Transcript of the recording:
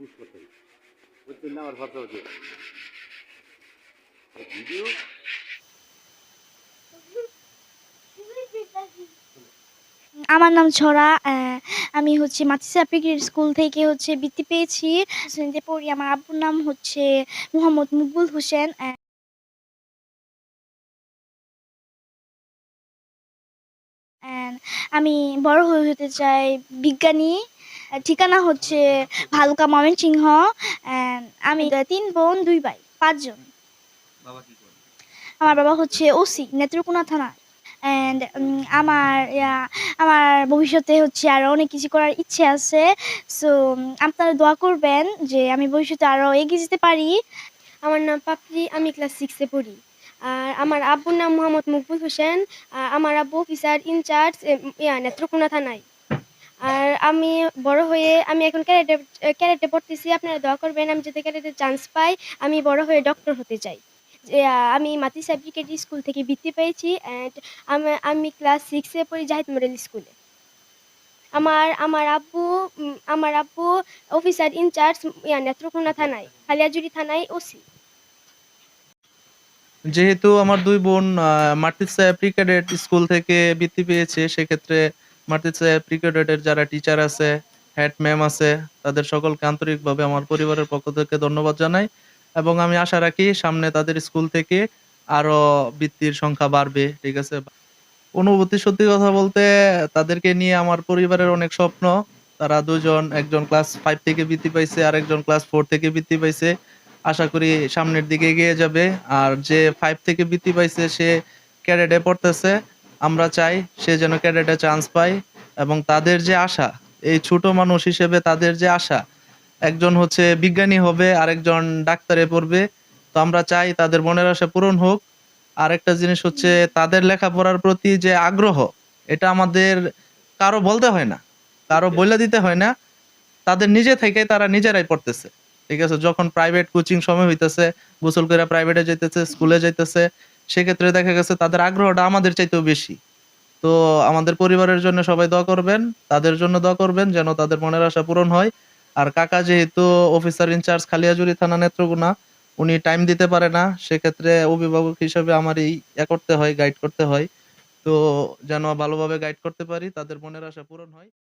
Push করতে হবে বুঝছেন না আমার ভাষা হচ্ছে ভিডিও আমার নাম ছড়া। আমি হচ্ছে মাতৃসা প্রি-গ্রেড স্কুল থেকে হচ্ছে বৃত্তি পেয়েছি। শ্রেণীতে পড়ি। আমার আব্বুর নাম হচ্ছে মোহাম্মদ মকবুল হোসেন। অ্যান্ড আমি বড় হতে চাই বিজ্ঞানী। ঠিকানা হচ্ছে ভালুকা ময়মনসিংহ। অ্যান্ড আমি ৩ বোন ২ ভাই, ৫ জন। আমার বাবা হচ্ছে ওসি নেত্রকোনা থানায়। অ্যান্ড আমার ভবিষ্যতে হচ্ছে আরও অনেক কিছু করার ইচ্ছে আছে। সো আপনারা দোয়া করবেন যে আমি ভবিষ্যতে আরও এগিয়ে যেতে পারি। আমার নাম পাপড়ি, আমি ক্লাস 6 এ পড়ি। আর আমার আব্বুর নাম মোহাম্মদ মকবুল হোসেন। আর আমার আব্বু অফিসার ইনচার্জ নেত্রকোনা থানায়। আর আমি বড় হয়ে আমি এখন ক্যাডেটে পড়তেছি। আপনারা দোয়া করবেন আমি যাতে ক্যাডেটে চান্স পাই। আমি বড় হয়ে ডক্টর হতে চাই। আমি মাতৃসা প্রি-গ্রেড স্কুল থেকে বৃত্তি পেয়েছি। অ্যান্ড আমি ক্লাস 6 এ পড়ি জাহিদ মডেল স্কুলে। আমার আব্বু অফিসার ইনচার্জ নেত্রকোনা থানায়, খালিয়াজুড়ি থানায় ওসি। যেহেতু আমার ২ বোন মাতৃসা প্রি ক্যাডেট স্কুল থেকে বৃত্তি পেয়েছে, সেক্ষেত্রে মাতৃসা প্রি ক্যাডেটের যারা টিচার আছে, হেড ম্যাম আছে, তাদের সকলকে আন্তরিকভাবে আমার পরিবারের পক্ষ থেকে ধন্যবাদ জানাই এবং আমি আশা রাখি সামনে তাদের স্কুল থেকে আরো বৃত্তির সংখ্যা বাড়বে। ঠিক আছে? অনুভূতি সত্যি কথা বলতে তাদেরকে নিয়ে আমার পরিবারের অনেক স্বপ্ন। তারা ২ জন, একজন ক্লাস 5 থেকে বৃত্তি পাইছে, আরেকজন ক্লাস 4 থেকে বৃত্তি পাইছে। আশা করি সামনের দিকে এগিয়ে যাবে। আর যে 5 থেকে বৃত্তি পাইছে সে ক্যাডেটে পড়তেছে। আমরা চাই সে যেন ক্যাডেটে চান্স পায় এবং তাদের যে আশা, এই ছোট মানুষ হিসেবে তাদের যে আশা, একজন হচ্ছে বিজ্ঞানী হবে, আরেকজন ডাক্তারে পড়বে। তো আমরা চাই তাদের মনের আশা পূরণ হোক। আরেকটা জিনিস হচ্ছে তাদের লেখাপড়ার প্রতি যে আগ্রহ, এটা আমাদের কারো বলতে হয় না, কারো বইলা দিতে হয় না। তাদের নিজে থেকে তারা নিজেরাই পড়তেছে। ঠিক আছে? যখন প্রাইভেট কোচিং সময় হইতেছে, গোসল কইরা প্রাইভেটে যাইতেছে, স্কুলে যাইতেছে, সেক্ষেত্রে দেখা গেছে তাদের আগ্রহটা আমাদের চাইতেও বেশি। তো আমাদের পরিবারের জন্য সবাই দোয়া করবেন, তাদের জন্য দোয়া করবেন যেন তাদের মনের আশা পূরণ হয়। আর কাকা যেহেতু অফিসার ইনচার্জ খালিয়াজুড়ি থানা নেত্রকোনা, উনি টাইম দিতে পারে না। সেক্ষেত্রে অভিভাবক হিসেবে আমারই করতে হয়, গাইড করতে হয়। তো যেন ভালোভাবে গাইড করতে পারি, তাদের মনের আশা পূরণ হয়।